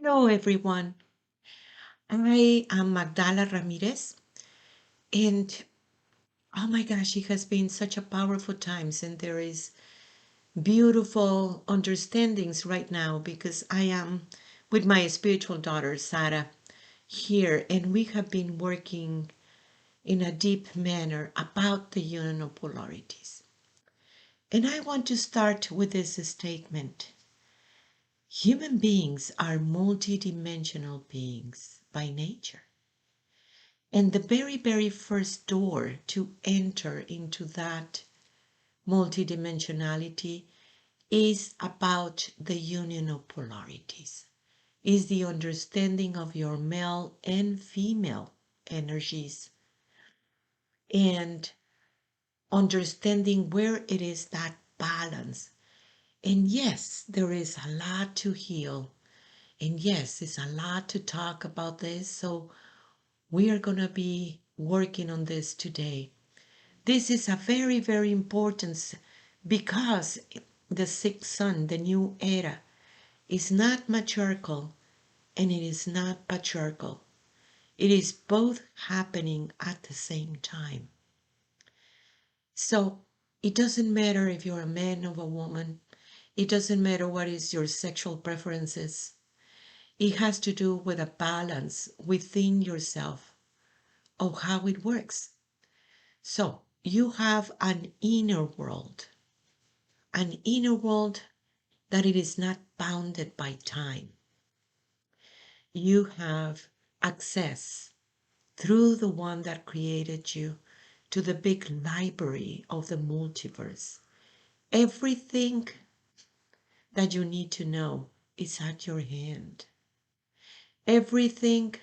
Hello, everyone. I am Magdala Ramirez, and oh my gosh, it has been such a powerful times, and there is beautiful understandings right now because I am with my spiritual daughter Sarah here, and we have been working in a deep manner about the union of polarities. And I want to start with this statement. Human beings are multidimensional beings by nature. And the very, very first door to enter into that multidimensionality is about the union of polarities, is the understanding of your male and female energies and understanding where it is that balance. And yes, there is a lot to heal. And yes, it's a lot to talk about this. So we are going to be working on this today. This is a very, very important because the sixth sun, the new era, is not matriarchal and it is not patriarchal. It is both happening at the same time. So it doesn't matter if you're a man or a woman. It doesn't matter what is your sexual preferences. It has to do with a balance within yourself of how it works. So you have an inner world that it is not bounded by time. You have access through the one that created you to the big library of the multiverse. Everything that you need to know is at your hand. Everything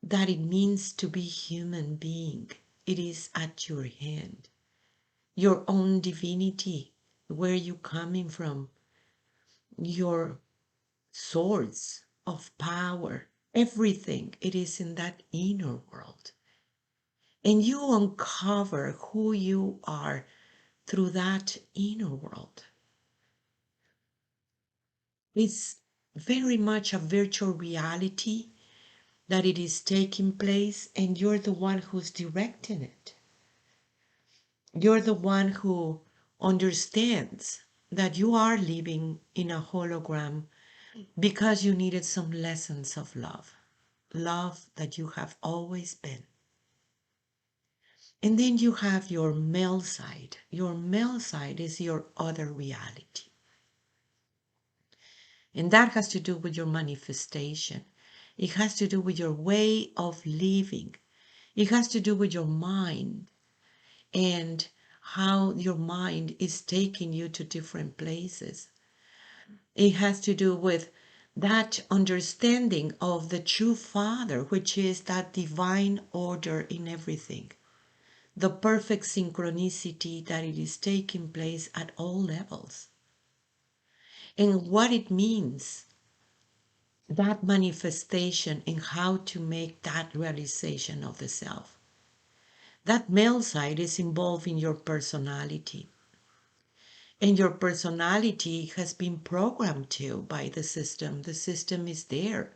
that it means to be human being, it is at your hand. Your own divinity, where you coming from, your source of power, everything, it is in that inner world. And you uncover who you are through that inner world. It's very much a virtual reality that it is taking place, and you're the one who's directing it. You're the one who understands that you are living in a hologram because you needed some lessons of love, love that you have always been. And then you have your male side. Your male side is your other reality. And that has to do with your manifestation. It has to do with your way of living. It has to do with your mind and how your mind is taking you to different places. It has to do with that understanding of the true Father, which is that divine order in everything, the perfect synchronicity that it is taking place at all levels, and what it means, that manifestation, and how to make that realization of the self. That male side is involved in your personality. And your personality has been programmed to by the system. The system is there.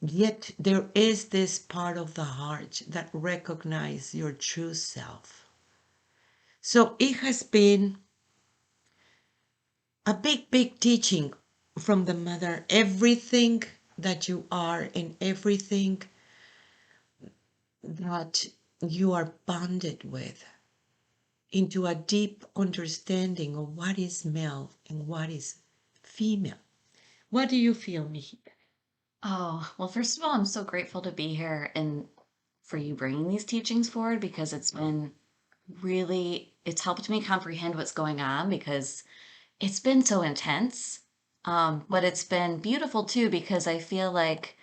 Yet there is this part of the heart that recognizes your true self. So it has been a big, big teaching from the mother. Everything that you are and everything that you are bonded with into a deep understanding of what is male and what is female. What do you feel, Mihi? Oh, well, first of all, I'm so grateful to be here and for you bringing these teachings forward because it's helped me comprehend what's going on because it's been so intense. But it's been beautiful too because I feel like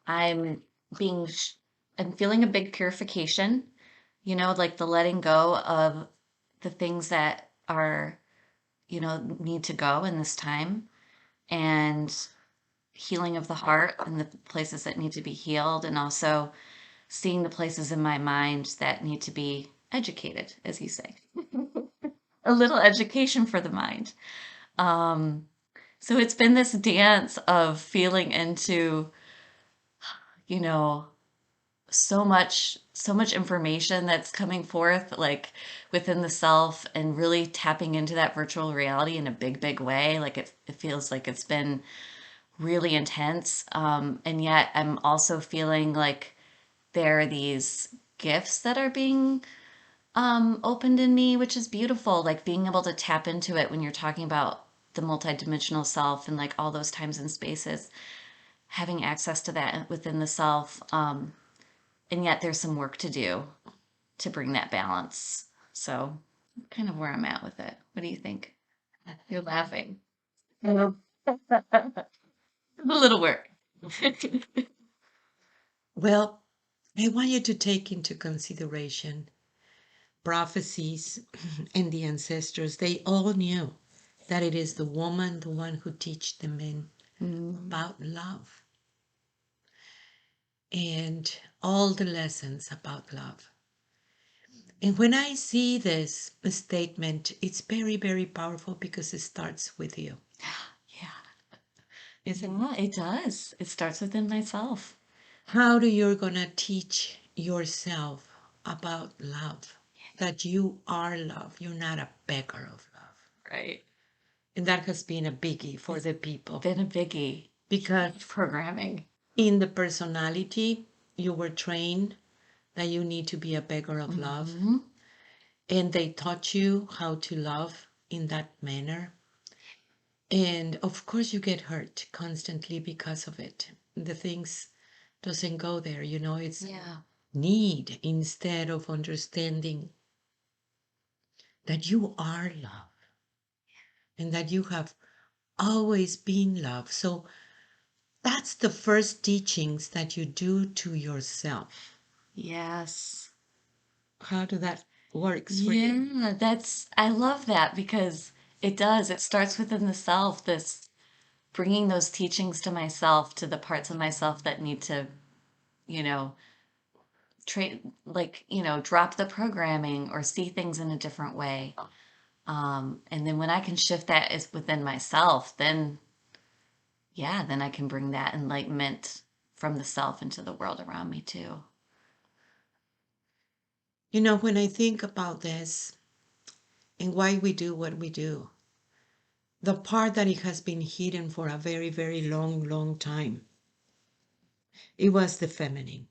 I'm being, sh- I'm feeling a big purification, like the letting go of the things that are, need to go in this time. And healing of the heart and the places that need to be healed, and also seeing the places in my mind that need to be educated, as you say. A little education for the mind. Um, So it's been this dance of feeling into, you know, so much information that's coming forth like within the self and really tapping into that virtual reality in a big way. Like it feels like it's been really intense. And yet I'm also feeling like there are these gifts that are being opened in me, which is beautiful. Like being able to tap into it when you're talking about the multidimensional self and like all those times and spaces, having access to that within the self. And yet there's some work to do to bring that balance. So, kind of where I'm at with it. What do you think? You're laughing. A little work. Well, I want you to take into consideration prophecies and the ancestors. They all knew that it is the woman, the one who teach the men about love and all the lessons about love. And when I see this statement, it's very powerful because it starts with you. Yeah. It does. It starts within myself. How do you're gonna teach yourself about love? That you are love. You're not a beggar of love. Right. And that has been a biggie for the people Been a biggie. because Programming. in the personality, you were trained that you need to be a beggar of love. And they taught you how to love in that manner. And of course, you get hurt constantly because of it. The things doesn't go there, it's Yeah. need instead of understanding that you are love and that you have always been love. So that's the first teachings that you do to yourself. Yes. How do that works for you? Yeah, I love that because it does. It starts within the self, this bringing those teachings to myself, to the parts of myself that need to, you know, drop the programming or see things in a different way. And then when I can shift that is within myself, then yeah, then I can bring that enlightenment from the self into the world around me too. When I think about this and why we do what we do, the part that it has been hidden for a very long time, it was the feminine.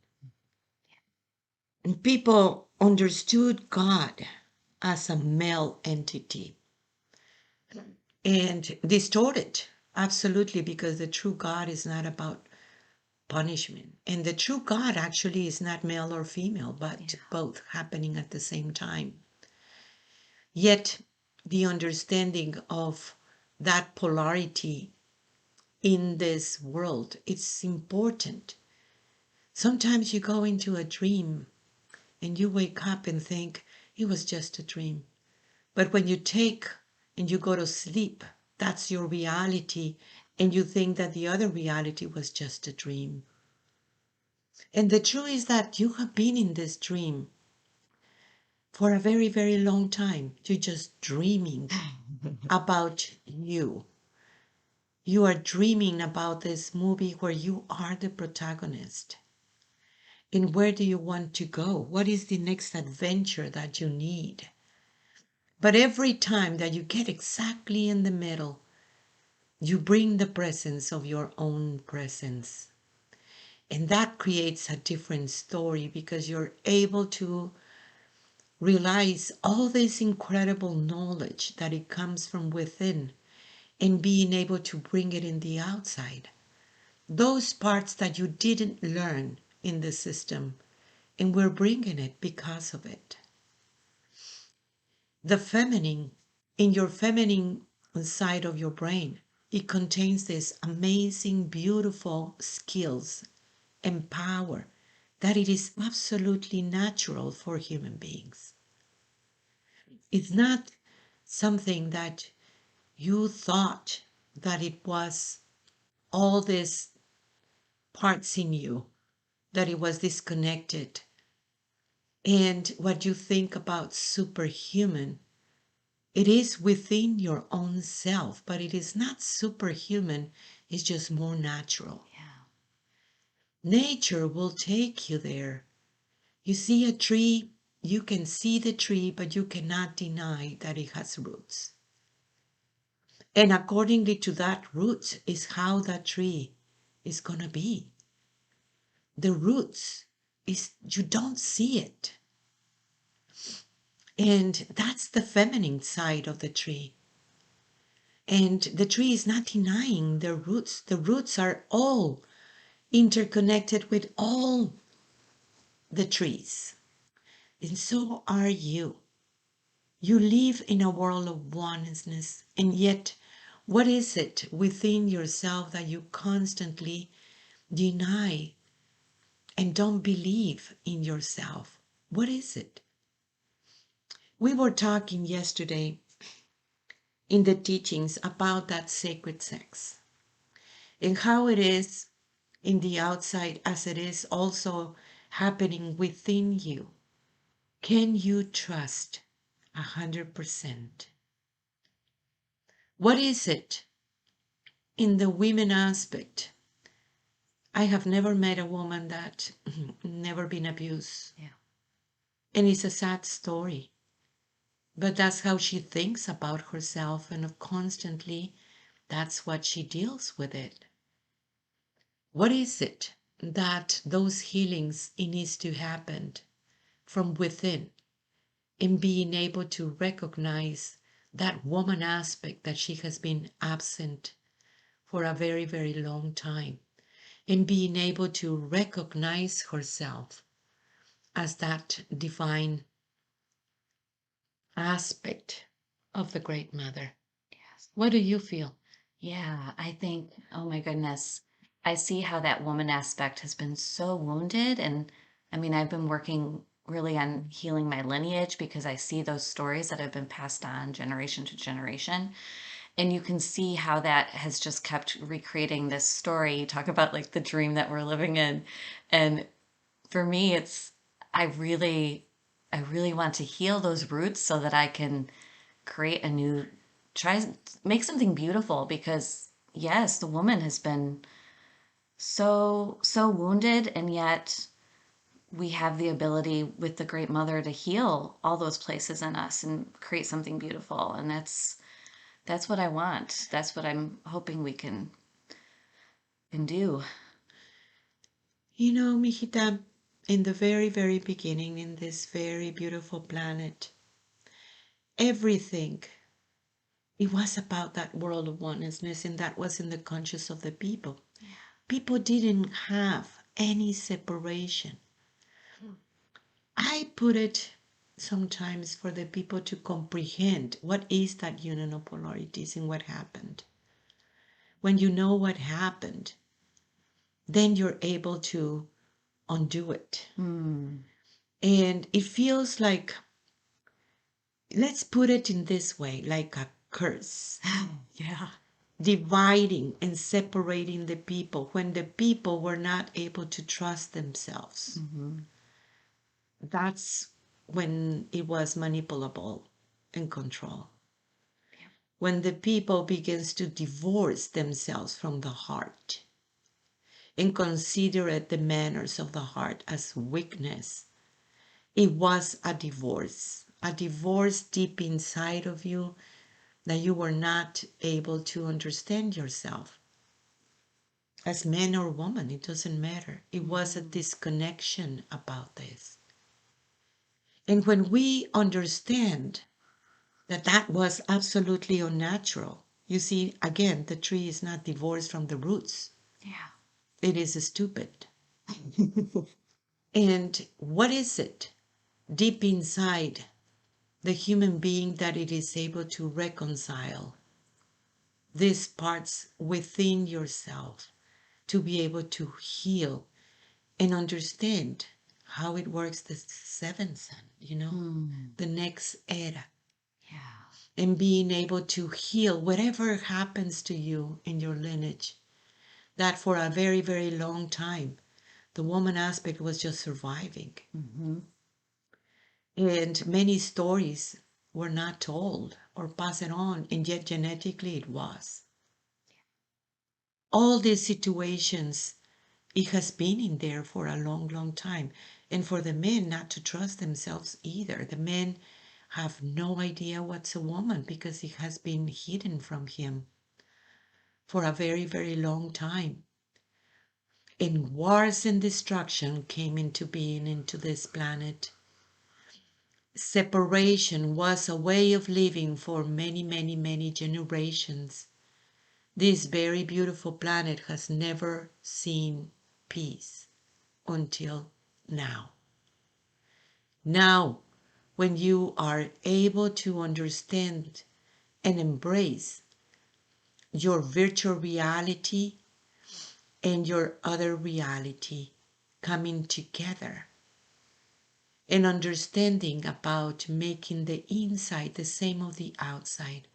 And people understood God as a male entity and distorted, absolutely, because the true God is not about punishment. And the true God actually is not male or female, but both happening at the same time. Yet the understanding of that polarity in this world, it's important. Sometimes you go into a dream and you wake up and think it was just a dream. But when you take and you go to sleep, that's your reality, and you think that the other reality was just a dream. And the truth is that you have been in this dream for a very long time. You're just dreaming about you. You are dreaming about this movie where you are the protagonist. And where do you want to go? What is the next adventure that you need? But every time that you get exactly in the middle, you bring the presence of your own presence. And that creates a different story because you're able to realize all this incredible knowledge that it comes from within and being able to bring it in the outside. Those parts that you didn't learn in the system, and we're bringing it because of it. The feminine, in your feminine side of your brain, it contains these amazing, beautiful skills and power that it is absolutely natural for human beings. It's not something that you thought that it was all these parts in you, that it was disconnected. And what you think about superhuman, It is within your own self, but it is not superhuman. It's just more natural. Yeah. Nature will take you there. You see a tree, you can see the tree, but you cannot deny that it has roots. And accordingly to that roots is how that tree is going to be. The roots is you don't see it. And that's the feminine side of the tree. And the tree is not denying the roots. The roots are all interconnected with all the trees. And so are you. You live in a world of oneness, and yet, what is it within yourself that you constantly deny and don't believe in yourself? What is it? We were talking yesterday in the teachings about that sacred sex and how it is in the outside as it is also happening within you. Can you trust 100%? What is it in the women aspect? I have never met a woman that never been abused. Yeah. And it's a sad story. But that's how she thinks about herself, and constantly that's what she deals with it. What is it that those healings it needs to happen from within, in being able to recognize that woman aspect that she has been absent for a very, very long time, in being able to recognize herself as that divine aspect of the Great Mother? Yes. What do you feel? Yeah, I think, oh my goodness, I see how that woman aspect has been so wounded. And I mean, I've been working really on healing my lineage because I see those stories that have been passed on generation to generation. And you can see how that has just kept recreating this story. You talk about like the dream that we're living in. And for me, I really want to heal those roots so that I can create a new, try, make something beautiful because yes, the woman has been so wounded, and yet we have the ability with the Great Mother to heal all those places in us and create something beautiful. And that's what I want. That's what I'm hoping we can do. You know, Mijita, in the very, very beginning, in this very beautiful planet, everything, it was about that world of oneness, and that was in the conscious of the people. People didn't have any separation. I put it sometimes for the people to comprehend what is that union of polarities and what happened. When you know what happened, then you're able to undo it. Mm. And it feels like, let's put it in this way, like a curse, Yeah. dividing and separating the people when the people were not able to trust themselves. Mm-hmm. That's when it was manipulable and control. Yeah. When the people begins to divorce themselves from the heart and consider the manners of the heart as weakness, it was a divorce deep inside of you, that you were not able to understand yourself as man or woman. It doesn't matter. It was a disconnection about this. And when we understand that that was absolutely unnatural, you see, again, the tree is not divorced from the roots. Yeah. It is stupid. And what is it deep inside the human being that it is able to reconcile these parts within yourself, to be able to heal and understand how it works, the seventh sun, the next era, Yeah. and being able to heal whatever happens to you in your lineage, that for a very, very long time, the woman aspect was just surviving. Mm-hmm. And many stories were not told or pass it on, and yet genetically it was. All these situations, it has been in there for a long, long time. And for the men not to trust themselves either. The men have no idea what's a woman because it has been hidden from him for a very, very long time. And wars and destruction came into being into this planet. Separation was a way of living for many, many, many generations. This very beautiful planet has never seen peace until now. Now, when you are able to understand and embrace your virtual reality and your other reality coming together, and understanding about making the inside the same of the outside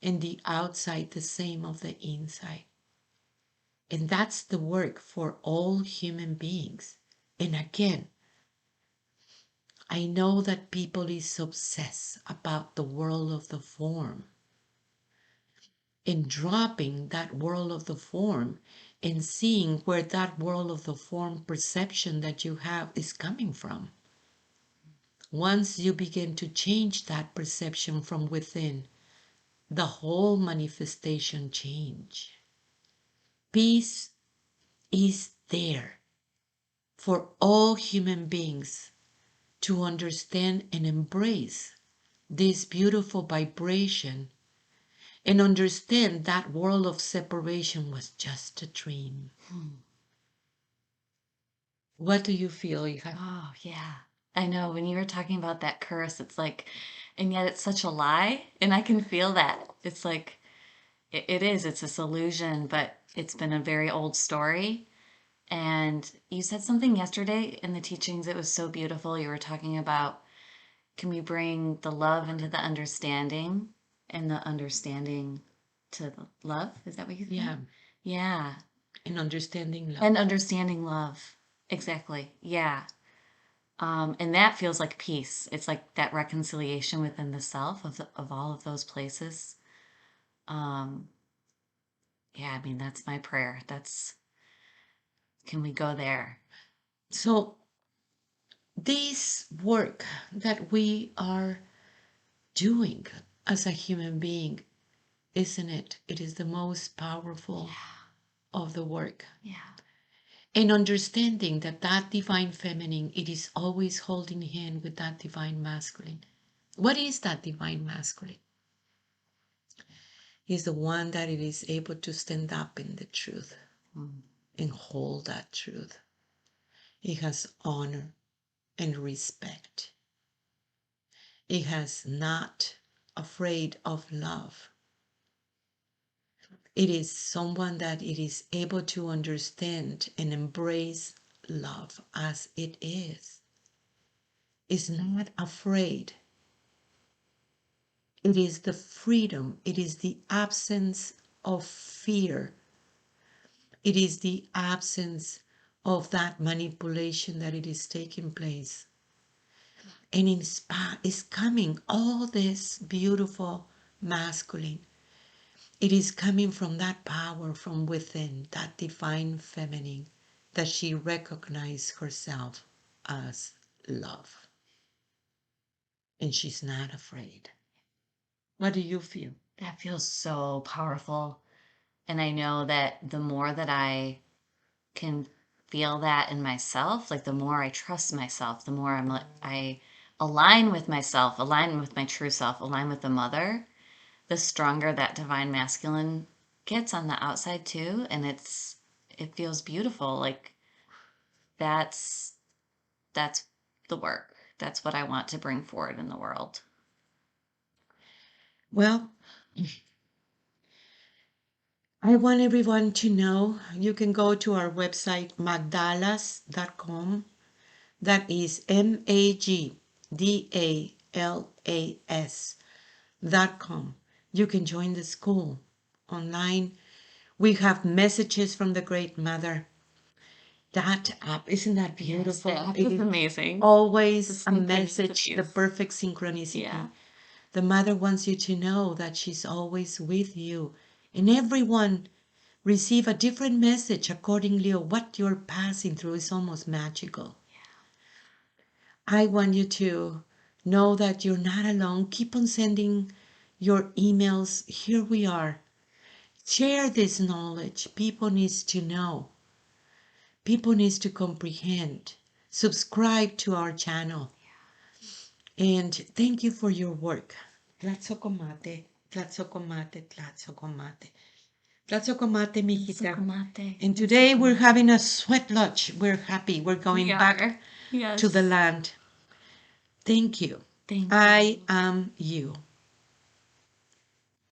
and the outside the same of the inside. And that's the work for all human beings. And again, I know that people is obsessed about the world of the form and dropping that world of the form and seeing where that world of the form perception that you have is coming from. Once you begin to change that perception from within, the whole manifestation change. Peace is there for all human beings to understand and embrace this beautiful vibration and understand that world of separation was just a dream. What do you feel? Oh, yeah. I know when you were talking about that curse, it's like, and yet it's such a lie. And I can feel that. It's like, it is, it's this illusion, but it's been a very old story. And you said something yesterday in the teachings. It was so beautiful. You were talking about, can we bring the love into the understanding and the understanding to the love? Is that what you said? Yeah. Yeah. And understanding love. And understanding love. Exactly. Yeah. And that feels like peace. It's like that reconciliation within the self of all of those places. Um, yeah, I mean, that's my prayer. Can we go there? So this work that we are doing as a human being, isn't it? It is the most powerful of the work. Yeah. And understanding that that divine feminine, it is always holding hand with that divine masculine. What is that divine masculine? Is the one that it is able to stand up in the truth and hold that truth. It has honor and respect. It has not afraid of love. It is someone that it is able to understand and embrace love as it is not afraid. It is the freedom, it is the absence of fear, it is the absence of that manipulation that it is taking place. And in spa is coming all this beautiful masculine. It is coming from that power from within, that divine feminine, that she recognized herself as love. And she's not afraid. What do you feel? That feels so powerful. And I know that the more that I can feel that in myself, like the more I trust myself, the more I align with myself, align with my true self, align with the mother, the stronger that divine masculine gets on the outside too. And it feels beautiful. Like that's that's the work. That's what I want to bring forward in the world. Well, I want everyone to know you can go to our website, magdalas.com. That is MAGDALAS.com. You can join the school online. We have messages from the Great Mother. That app, isn't that beautiful? Yes, that It is is amazing. always The a synchronicities. message, the perfect synchronicity. Yeah. The mother wants you to know that she's always with you. And everyone receive a different message accordingly of what you're passing through is almost magical. I want you to know that you're not alone. Keep on sending your emails. Here we are. Share this knowledge. People needs to know. People needs to comprehend. Subscribe to our channel. And thank you for your work. Tlatzocomate, tlatzocomate, tlatzocomate. Tlatzocomate, mijita. Tlatzocomate. And today we're having a sweat lodge. We're happy. We're going back Yes. to the land. Thank you. Thank I you. am you.